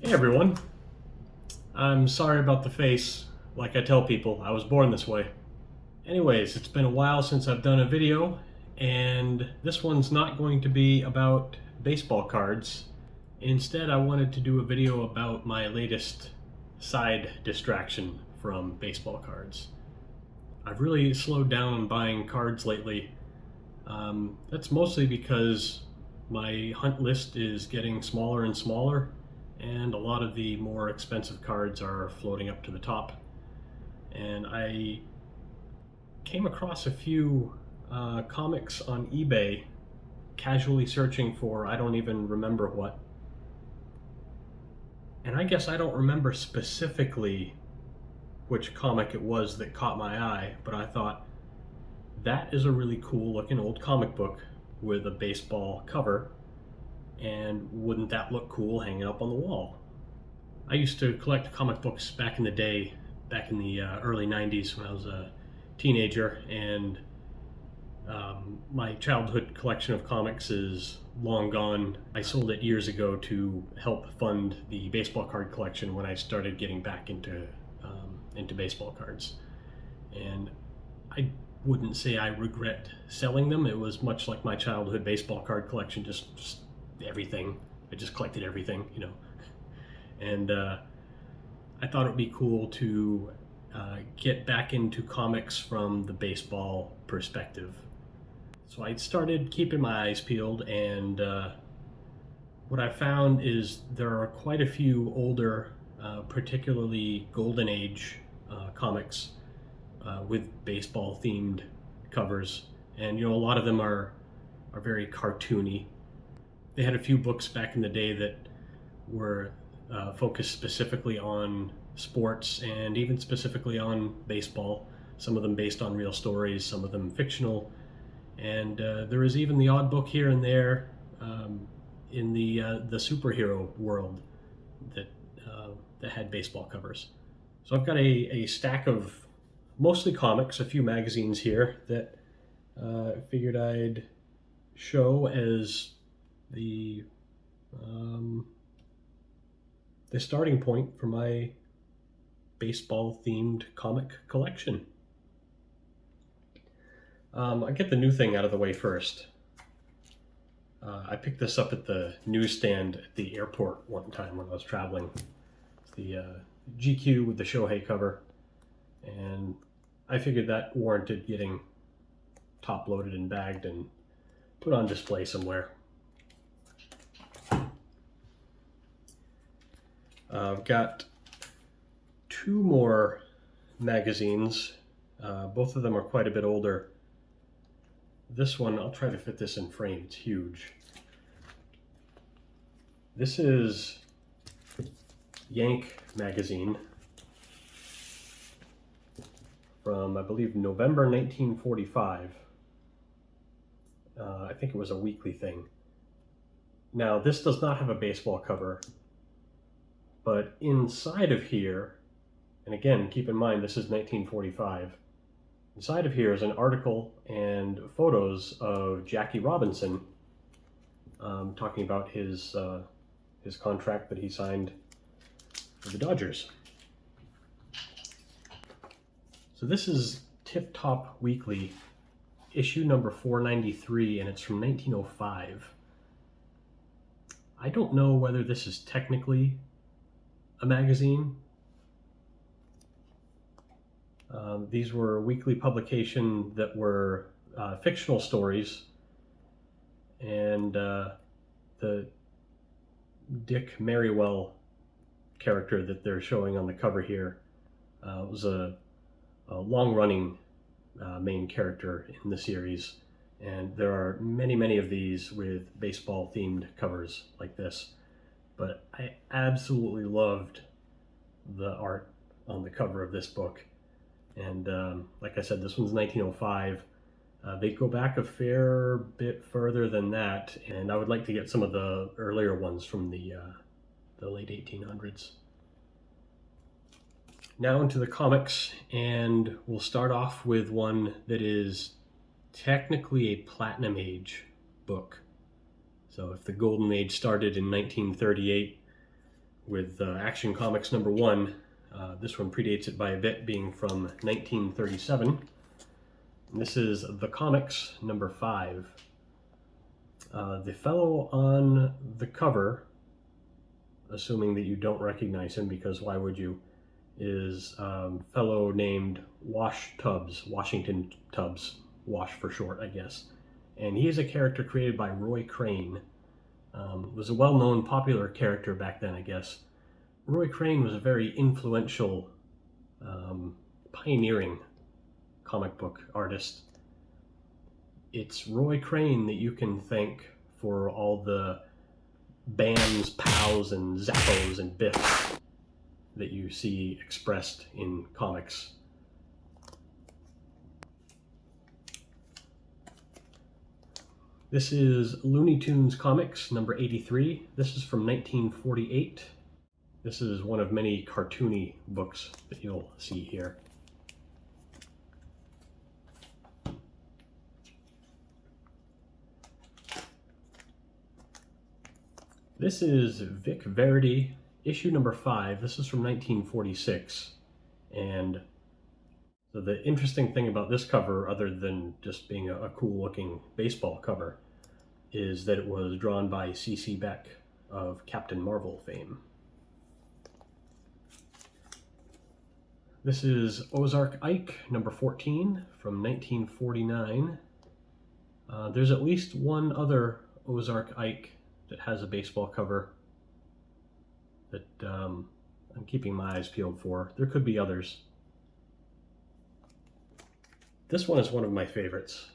Hey everyone. I'm sorry about the face. Like I tell people, I was born this way. Anyways, it's been a while since I've done a video, and this one's not going to be about baseball cards. Instead, I wanted to do a video about my latest side distraction from baseball cards. I've really slowed down on buying cards lately. That's mostly because my hunt list is getting smaller and smaller, and a lot of the more expensive cards are floating up to the top. And I came across a few comics on eBay, casually searching for I don't even remember what. And I guess I don't remember specifically which comic it was that caught my eye, but I thought that is a really cool looking old comic book with a baseball cover, and wouldn't that look cool hanging up on the wall? I used to collect comic books back in the day, back in the early 90s when I was a teenager, and my childhood collection of comics is long gone. I sold it years ago to help fund the baseball card collection when I started getting back into baseball cards. And I wouldn't say I regret selling them. It was much like my childhood baseball card collection, just everything. I just collected everything. And I thought it would be cool to get back into comics from the baseball perspective. So I started keeping my eyes peeled, and what I found is there are quite a few older, particularly Golden Age comics with baseball themed covers, and a lot of them are very cartoony. They had a few books back in the day that were focused specifically on sports and even specifically on baseball. Some of them based on real stories, some of them fictional, and there is even the odd book here and there in the superhero world that had baseball covers. So I've got a stack of mostly comics, a few magazines here that I figured I'd show as the starting point for my baseball themed comic collection. I get the new thing out of the way first. I picked this up at the newsstand at the airport one time when I was traveling. It's the GQ with the Shohei cover, and I figured that warranted getting top loaded and bagged and put on display somewhere. I've got two more magazines. Both of them are quite a bit older. This one, I'll try to fit this in frame. It's huge. This is Yank magazine from, I believe, November 1945. I think it was a weekly thing. Now, this does not have a baseball cover, but inside of here, and again, keep in mind this is 1945, inside of here is an article and photos of Jackie Robinson, talking about his contract that he signed with the Dodgers. So this is Tip Top Weekly, issue number 493, and it's from 1905. I don't know whether this is technically a magazine. These were a weekly publication that were fictional stories, and the Dick Merriwell character that they're showing on the cover here was a long-running main character in the series, and there are many of these with baseball-themed covers like this. But I absolutely loved the art on the cover of this book. And like I said, this one's 1905. They go back a fair bit further than that, and I would like to get some of the earlier ones from the late 1800s. Now into the comics, and we'll start off with one that is technically a Platinum Age book. So if the Golden Age started in 1938 with Action Comics #1. This one predates it by a bit, being from 1937. And this is The Comics #5. The fellow on the cover, assuming that you don't recognize him, because why would you, is a fellow named Wash Tubbs, Washington Tubbs, Wash for short, I guess. And he is a character created by Roy Crane. Was a well-known, popular character back then, I guess. Roy Crane was a very influential, pioneering comic book artist. It's Roy Crane that you can thank for all the Bams, Pows, and Zappos and Biffs that you see expressed in comics. This is Looney Tunes Comics #83. This is from 1948. This is one of many cartoony books that you'll see here. This is Vic Verity, issue #5. This is from 1946. And so the interesting thing about this cover, other than just being a cool looking baseball cover, is that it was drawn by C.C. Beck of Captain Marvel fame. This is Ozark Ike #14 from 1949. There's at least one other Ozark Ike that has a baseball cover that I'm keeping my eyes peeled for. There could be others. This one is one of my favorites.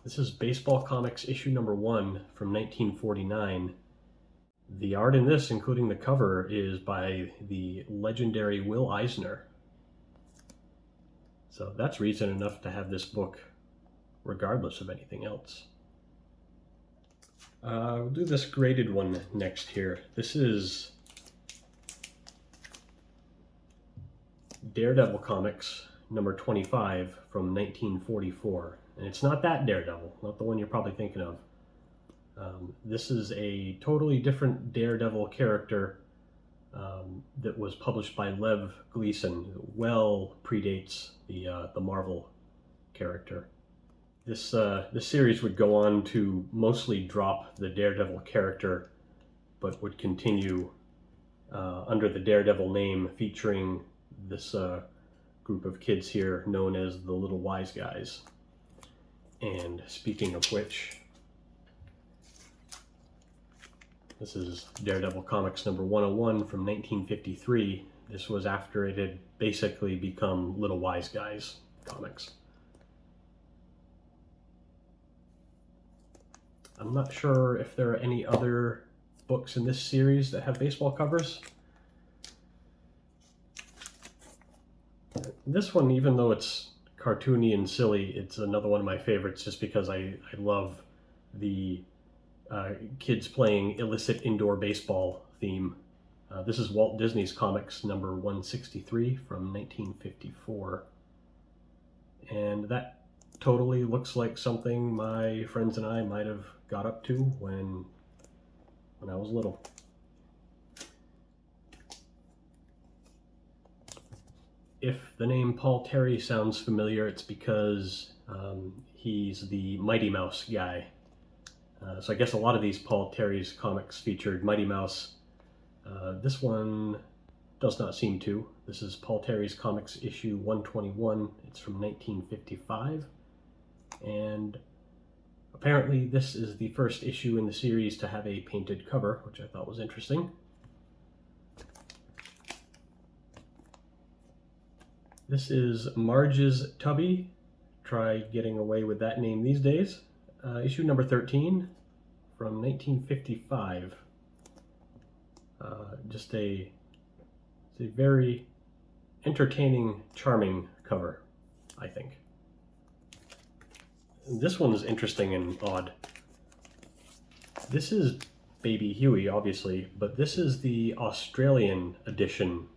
This is Baseball Comics issue #1 from 1949. The art in this, including the cover, is by the legendary Will Eisner. So that's reason enough to have this book regardless of anything else. We'll do this graded one next here. This is Daredevil Comics #25 from 1944. And it's not that Daredevil, not the one you're probably thinking of. This is a totally different Daredevil character that was published by Lev Gleason. Well predates the Marvel character. This series would go on to mostly drop the Daredevil character, but would continue under the Daredevil name, featuring this group of kids here known as the Little Wise Guys. And speaking of which, this is Daredevil Comics #101 from 1953. This was after it had basically become Little Wise Guys comics. I'm not sure if there are any other books in this series that have baseball covers. This one, even though it's cartoony and silly, it's another one of my favorites just because I love the kids playing illicit indoor baseball theme. This is Walt Disney's Comics #163 from 1954. And that totally looks like something my friends and I might have got up to when I was little. If the name Paul Terry sounds familiar, it's because he's the Mighty Mouse guy. So I guess a lot of these Paul Terry's comics featured Mighty Mouse. This one does not seem to. This is Paul Terry's Comics issue 121. It's from 1955. And apparently this is the first issue in the series to have a painted cover, which I thought was interesting. This is Marge's Tubby. Try getting away with that name these days. Issue #13 from 1955. Just a very entertaining, charming cover, I think. This one is interesting and odd. This is Baby Huey, obviously, but this is the Australian edition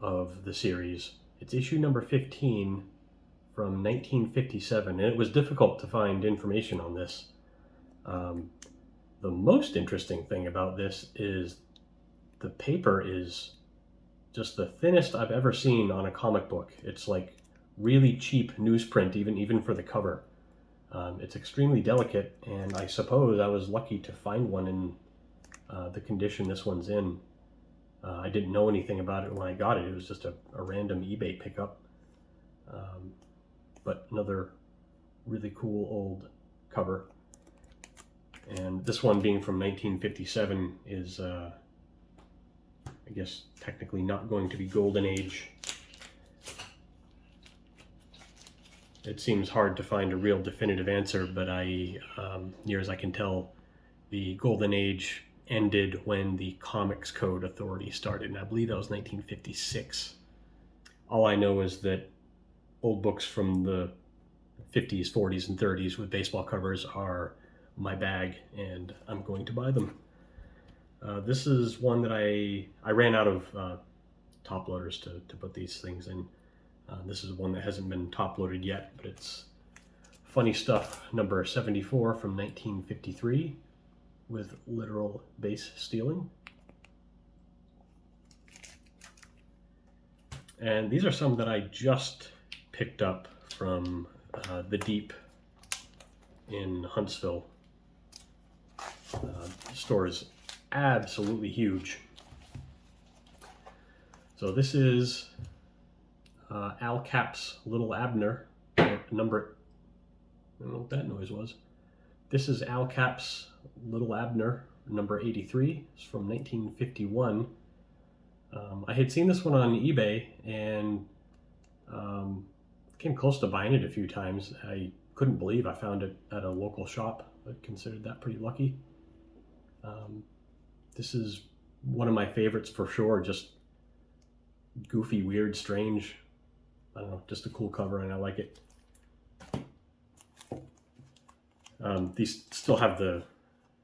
of the series. It's issue #15 from 1957, and it was difficult to find information on this. The most interesting thing about this is the paper is just the thinnest I've ever seen on a comic book. It's like really cheap newsprint, even for the cover. It's extremely delicate, and I suppose I was lucky to find one in the condition this one's in. I didn't know anything about it when I got it. It was just a random eBay pickup. But another really cool old cover. And this one, being from 1957, is I guess technically not going to be Golden Age. It seems hard to find a real definitive answer, but near as I can tell, the Golden Age ended when the Comics Code Authority started, and I believe that was 1956. All I know is that old books from the 50s, 40s, and 30s with baseball covers are my bag, and I'm going to buy them. This is one that I ran out of top loaders to put these things in. This is one that hasn't been top loaded yet, but it's Funny Stuff number 74 from 1953 with literal base stealing. And these are some that I just picked up from the Deep in Huntsville. The store is absolutely huge. So this is Al Cap's Little Abner, number, I don't know what that noise was. This is Al Cap's Little Abner, number 83. It's from 1951. I had seen this one on eBay and came close to buying it a few times. I couldn't believe I found it at a local shop. I considered that pretty lucky. This is one of my favorites for sure. Just goofy, weird, strange. I don't know, just a cool cover, and I like it. These still have the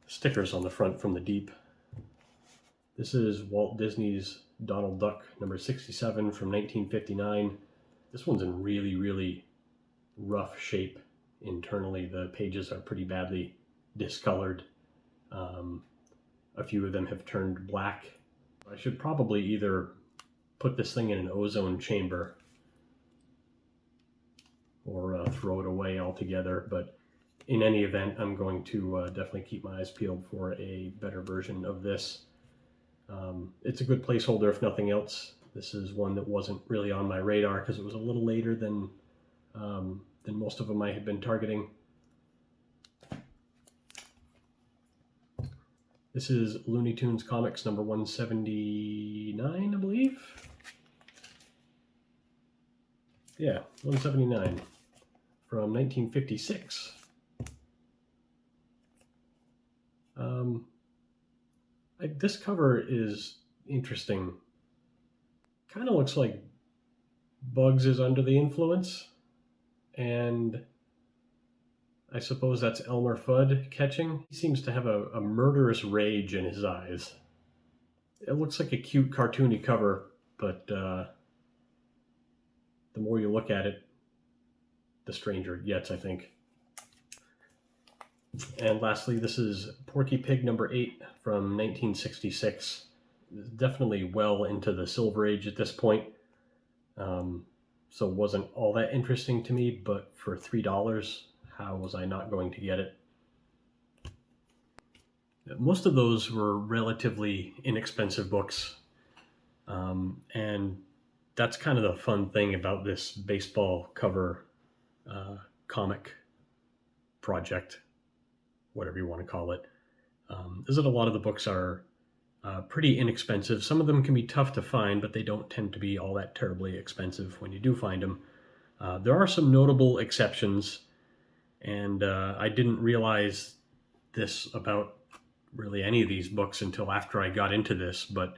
stickers on the front from the Deep. This is Walt Disney's Donald Duck, number 67 from 1959. This one's in really, really rough shape internally. The pages are pretty badly discolored. A few of them have turned black. I should probably either put this thing in an ozone chamber or throw it away altogether, but in any event, I'm going to definitely keep my eyes peeled for a better version of this. It's a good placeholder if nothing else. This is one that wasn't really on my radar because it was a little later than most of them I had been targeting. This is Looney Tunes Comics number 179, I believe. Yeah, 179 from 1956. This cover is interesting. Kind of looks like Bugs is under the influence, and I suppose that's Elmer Fudd catching. He seems to have a murderous rage in his eyes. It looks like a cute cartoony cover, but the more you look at it, the stranger it gets, I think. And lastly, this is Porky Pig number 8 from 1966. Definitely well into the Silver Age at this point. So it wasn't all that interesting to me, but for $3, how was I not going to get it? Most of those were relatively inexpensive books. And that's kind of the fun thing about this baseball cover comic project, whatever you want to call it, is that a lot of the books are pretty inexpensive. Some of them can be tough to find, but they don't tend to be all that terribly expensive when you do find them. There are some notable exceptions, and I didn't realize this about really any of these books until after I got into this, but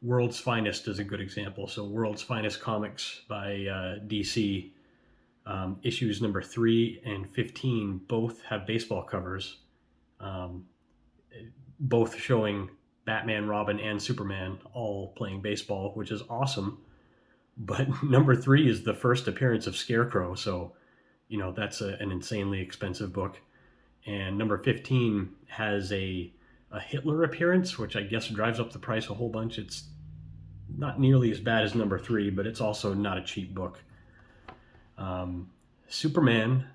World's Finest is a good example. So World's Finest Comics by DC, issues number 3 and 15 both have baseball covers, both showing Batman, Robin, and Superman all playing baseball, which is awesome. But number 3 is the first appearance of Scarecrow, so you know that's an insanely expensive book. And number 15 has a a Hitler appearance, which I guess drives up the price a whole bunch. It's not nearly as bad as number 3, but it's also not a cheap book. Superman,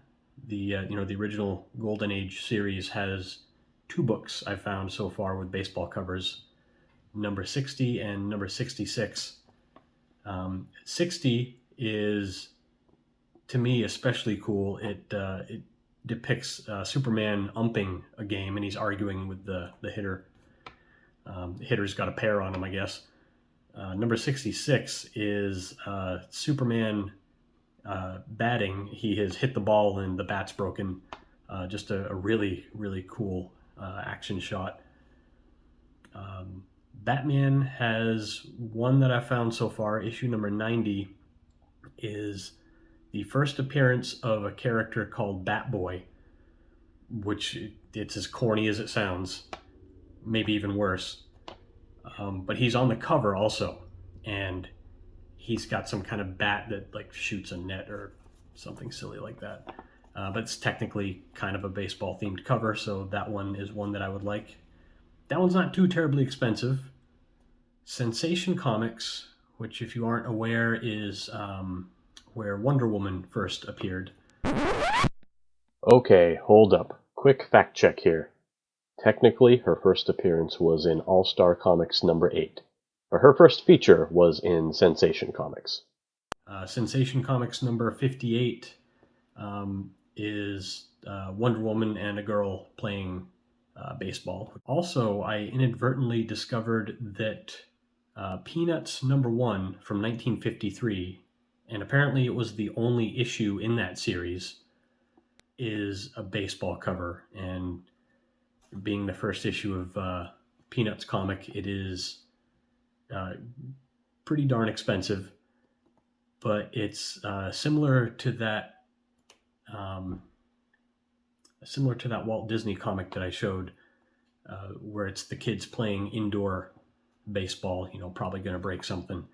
the the original Golden Age series, has 2 books I've found so far with baseball covers, number 60 and number 66. 60 is, to me, especially cool. It depicts Superman umping a game, and he's arguing with the hitter. The hitter's got a pair on him, I guess. Number 66 is Superman batting. He has hit the ball and the bat's broken. Just a really, really cool action shot. Batman has one that I've found so far. Issue number 90 is the first appearance of a character called Batboy, which it's as corny as it sounds, maybe even worse. But he's on the cover also, and he's got some kind of bat that like shoots a net or something silly like that. But it's technically kind of a baseball themed cover, so that one is one that I would like. That one's not too terribly expensive. Sensation Comics, which, if you aren't aware, is where Wonder Woman first appeared. Okay, hold up. Quick fact check here. Technically, her first appearance was in All-Star Comics number 8, but her first feature was in Sensation Comics. Sensation Comics number 58 is Wonder Woman and a girl playing baseball. Also, I inadvertently discovered that Peanuts number 1 from 1953, and apparently it was the only issue in that series, is a baseball cover. And being the first issue of Peanuts comic, it is pretty darn expensive, but it's similar to that Walt Disney comic that I showed, where it's the kids playing indoor baseball, probably going to break something.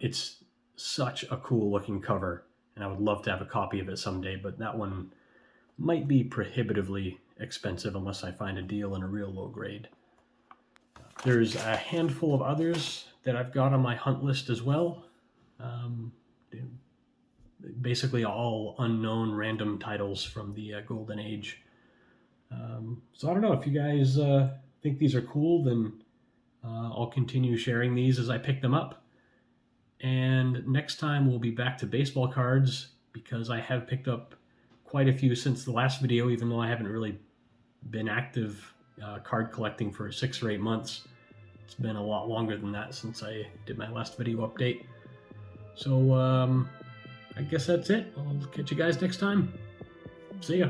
It's such a cool looking cover, and I would love to have a copy of it someday, but that one might be prohibitively expensive unless I find a deal in a real low grade. There's a handful of others that I've got on my hunt list as well. Basically all unknown random titles from the Golden Age. So I don't know, if you guys think these are cool, then I'll continue sharing these as I pick them up. And next time we'll be back to baseball cards, because I have picked up quite a few since the last video, even though I haven't really been active card collecting for 6 or 8 months. It's been a lot longer than that since I did my last video update. So I guess that's it. I'll catch you guys next time. See ya.